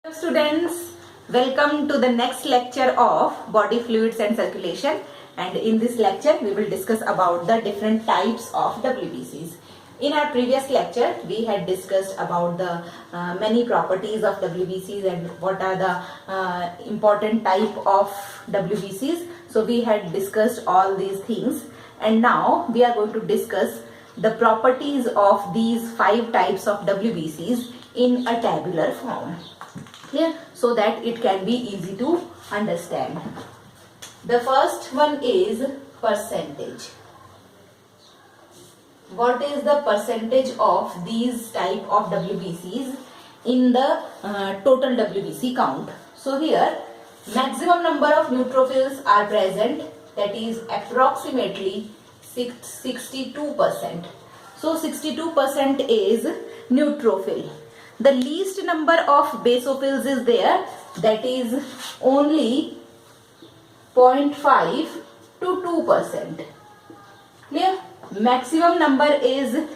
Hello students, welcome to the next lecture of body fluids and circulation, and in this lecture we will discuss about the different types of WBCs. In our previous lecture we had discussed about the many properties of WBCs and what are the important type of WBCs. So we had discussed all these things, and now we are going to discuss the properties of these 5 types of WBCs in a tabular form. Clear? So that it can be easy to understand. The first one is percentage. What is the percentage of these type of WBCs in the total WBC count? So here maximum number of neutrophils are present, that is approximately 62%. So 62% is neutrophil. The least number of basophils is there, that is only 0.5 to 2%. Clear? Maximum number is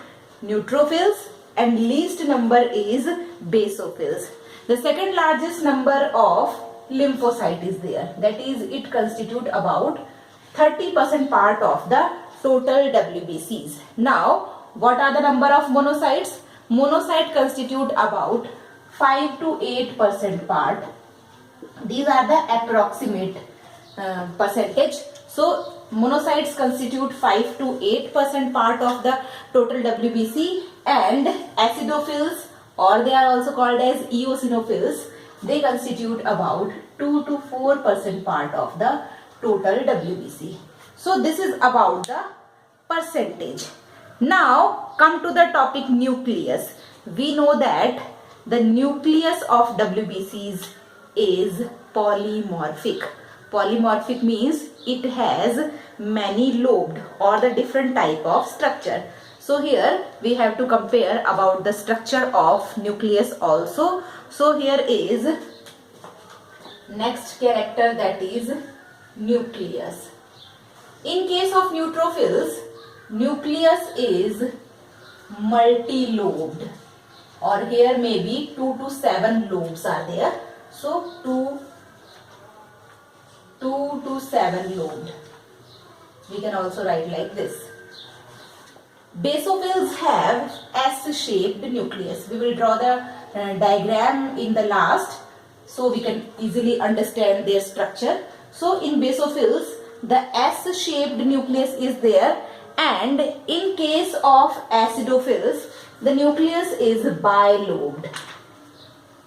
neutrophils and least number is basophils. The second largest number of lymphocyte is there, that is it constitute about 30% part of the total WBCs. Now what are the number of monocytes? Monocyte constitute about 5 to 8% part. These are the approximate percentage. So monocytes constitute 5 to 8% part of the total WBC, and acidophils, or they are also called as eosinophils, they constitute about 2 to 4% part of the total WBC. So this is about the percentage. Now come to the topic nucleus. We know that the nucleus of WBCs is polymorphic. Polymorphic means it has many lobed or the different type of structure. So here we have to compare about the structure of nucleus also. So here is next character, that is nucleus. In case of neutrophils, nucleus is multi-lobed, or here maybe 2 to 7 lobes are there. So 2 to 7 lobed. We can also write like this. Basophils have S-shaped nucleus. We will draw the diagram in the last so we can easily understand their structure. So in basophils the S-shaped nucleus is there, and in case of acidophils the nucleus is bilobed.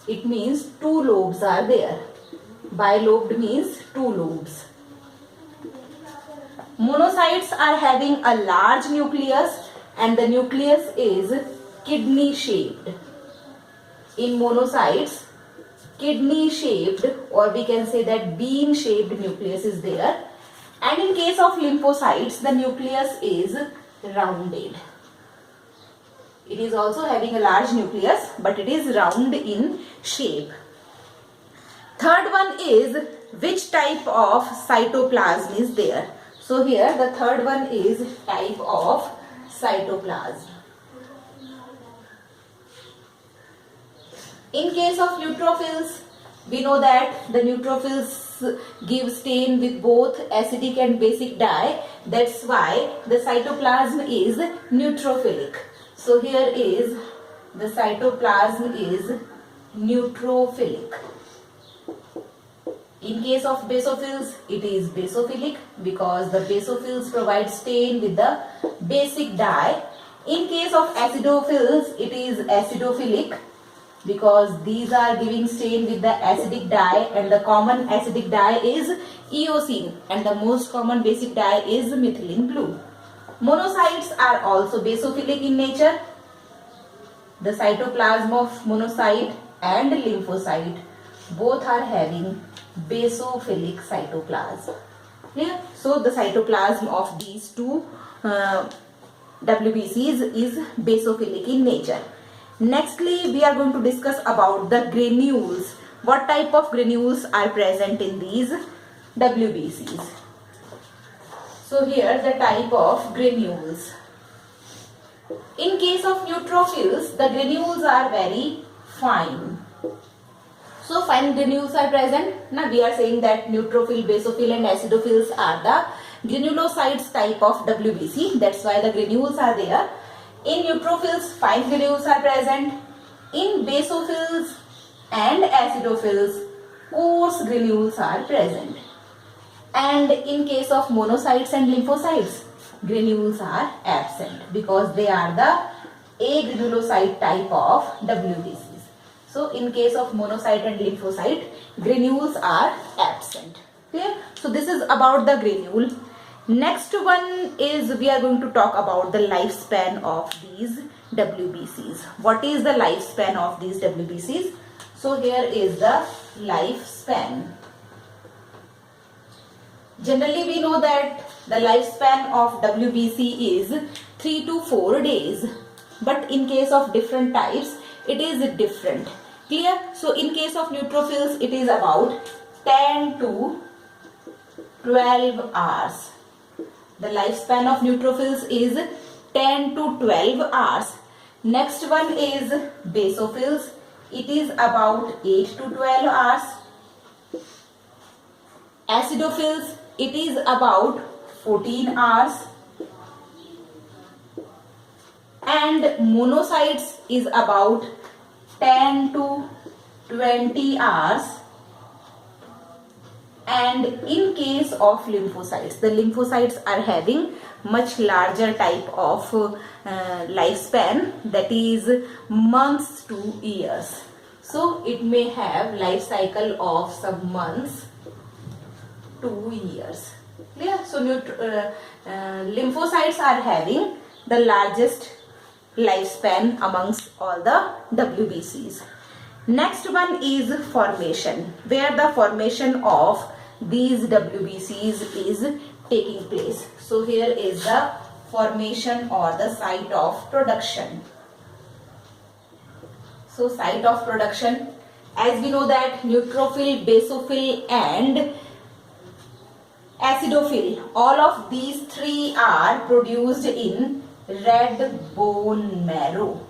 It means 2 lobes are there. Bilobed means 2 lobes. Monocytes are having a large nucleus and the nucleus is kidney shaped. In monocytes, kidney shaped, or we can say that bean shaped nucleus is there. And in case of lymphocytes, the nucleus is rounded. It is also having a large nucleus, but it is round in shape. Third one is which type of cytoplasm is there. So here the third one is type of cytoplasm. In case of neutrophils, we know that the neutrophils give stain with both acidic and basic dye. That's why the cytoplasm is neutrophilic. So here is the cytoplasm is neutrophilic. In case of basophils, it is basophilic because the basophils provide stain with the basic dye. In case of acidophils, it is acidophilic because these are giving stain with the acidic dye, and the common acidic dye is eosine and the most common basic dye is methylene blue. Monocytes are also basophilic in nature. The cytoplasm of monocyte and lymphocyte both are having basophilic cytoplasm. Yeah? So the cytoplasm of these two WBCs is basophilic in nature. Nextly, we are going to discuss about the granules. What type of granules are present in these WBCs? So here the type of granules. In case of neutrophils, the granules are very fine. So fine granules are present. Now we are saying that neutrophil, basophil and acidophils are the granulocytes type of WBC. That's why the granules are there. In neutrophils, fine granules are present. In basophils and acidophils, coarse granules are present. And in case of monocytes and lymphocytes, granules are absent because they are the agranulocyte type of WBCs. So in case of monocyte and lymphocyte, granules are absent. Clear? So this is about the granule. Next one is we are going to talk about the lifespan of these WBCs. What is the lifespan of these WBCs? So here is the lifespan. Generally we know that the lifespan of WBC is 3 to 4 days. But in case of different types, it is different. Clear? So in case of neutrophils, it is about 10 to 12 hours. The lifespan of neutrophils is 10 to 12 hours. Next one is basophils. It is about 8 to 12 hours. Acidophils, it is about 14 hours. And monocytes is about 10 to 20 hours. And in case of lymphocytes, the lymphocytes are having much larger type of lifespan, that is months to years. So it may have life cycle of some months to years. Clear? So lymphocytes are having the largest lifespan amongst all the WBCs. Next one is formation, where the formation of these WBCs is taking place. So here is the formation or the site of production. So site of production, as we know that neutrophil, basophil and acidophil, all of these three are produced in red bone marrow.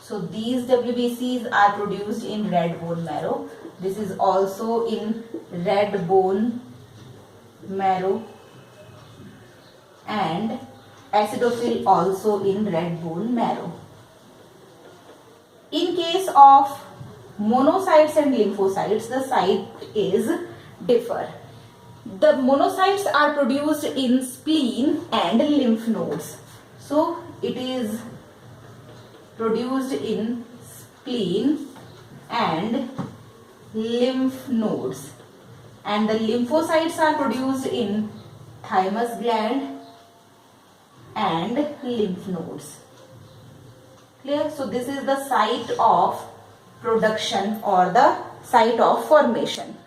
So these WBCs are produced in red bone marrow. This is also in red bone marrow, and acidophil also in red bone marrow. In case of monocytes and lymphocytes, the site is differ. The monocytes are produced in spleen and lymph nodes. So it is produced in spleen and lymph nodes, and the lymphocytes are produced in thymus gland and lymph nodes. Clear? So this is the site of production or the site of formation.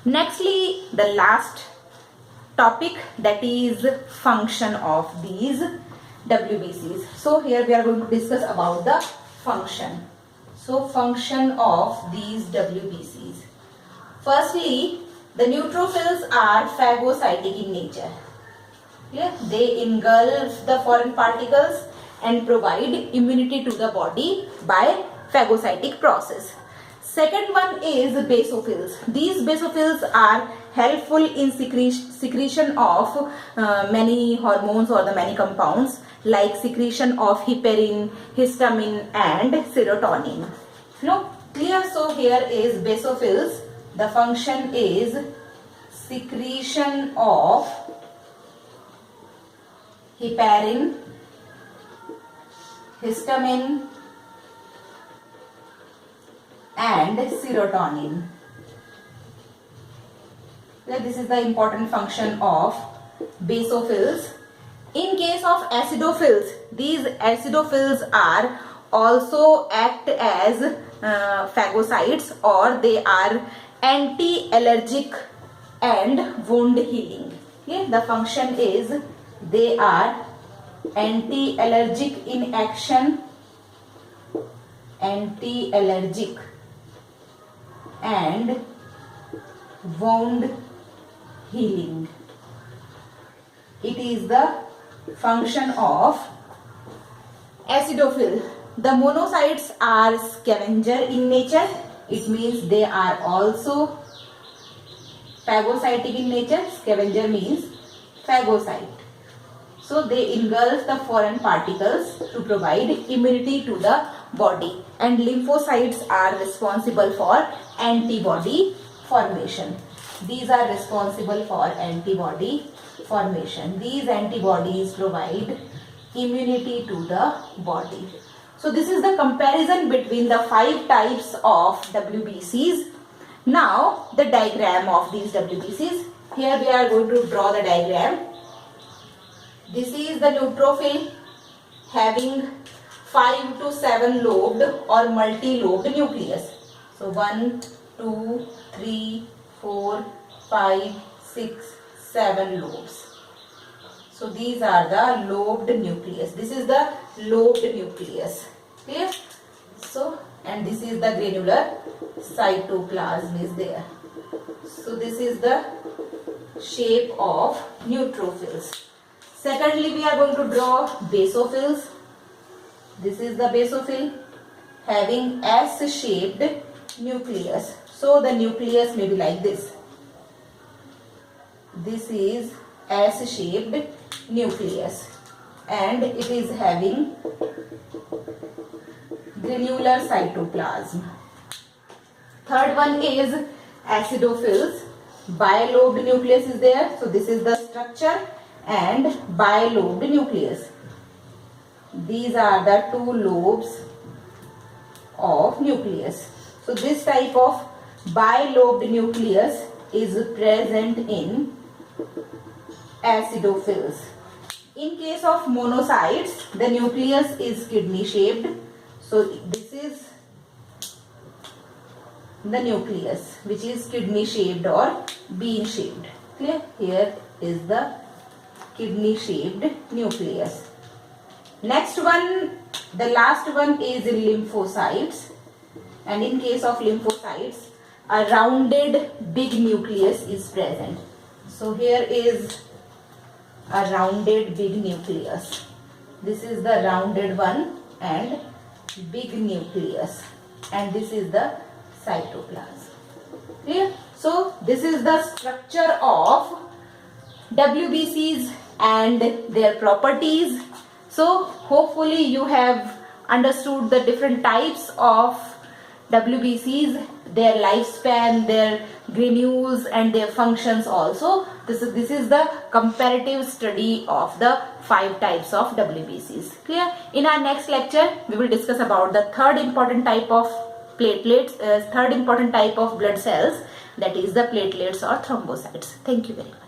Nextly, the last topic, that is function of these WBCs. So here we are going to discuss about the function. So function of these WBCs. Firstly, the neutrophils are phagocytic in nature. Yeah? They engulf the foreign particles and provide immunity to the body by phagocytic process. Second one is basophils. These basophils are helpful in secretion of many hormones or the many compounds like secretion of heparin, histamine and serotonin. No? Clear? So here is basophils. The function is secretion of heparin, histamine and serotonin. This is the important function of basophils. In case of acidophils, these acidophils are also act as phagocytes, or they are anti-allergic and wound healing. Okay? The function is they are anti-allergic in action, anti-allergic and wound healing. It is the function of acidophil. The monocytes are scavenger in nature. it means they are also phagocytic in nature. Scavenger means phagocyte. So they engulf the foreign particles to provide immunity to the body, and lymphocytes are responsible for antibody formation. These are responsible for antibody formation. These antibodies provide immunity to the body. So this is the comparison between the 5 types of WBCs. Now the diagram of these WBCs. Here we are going to draw the diagram. This is the neutrophil having 5 to 7 lobed or multi-lobed nucleus. So 1, 2, 3, 4, 5, 6, 7 lobes. So these are the lobed nucleus. This is the lobed nucleus. Clear? So, and this is the granular cytoplasm is there. So this is the shape of neutrophils. Secondly, we are going to draw basophils. This is the basophil having S-shaped nucleus. So the nucleus may be like this. This is S-shaped nucleus and it is having granular cytoplasm. Third one is acidophils. Bilobed nucleus is there. So this is the structure and bilobed nucleus. These are the 2 lobes of nucleus. So this type of bilobed nucleus is present in acidophils. In case of monocytes, the nucleus is kidney shaped. So this is the nucleus which is kidney shaped or bean shaped. Clear? Here is the kidney shaped nucleus. Next one, the last one is lymphocytes, and in case of lymphocytes a rounded big nucleus is present. So here is a rounded big nucleus. This is the rounded one and big nucleus, and this is the cytoplasm. Clear? So this is the structure of WBCs and their properties. So hopefully you have understood the different types of WBCs, their lifespan, their granules and their functions also. This is the comparative study of the 5 types of WBCs. Clear? In our next lecture, we will discuss about the third important type of platelets, third important type of blood cells, that is the platelets or thrombocytes. Thank you very much.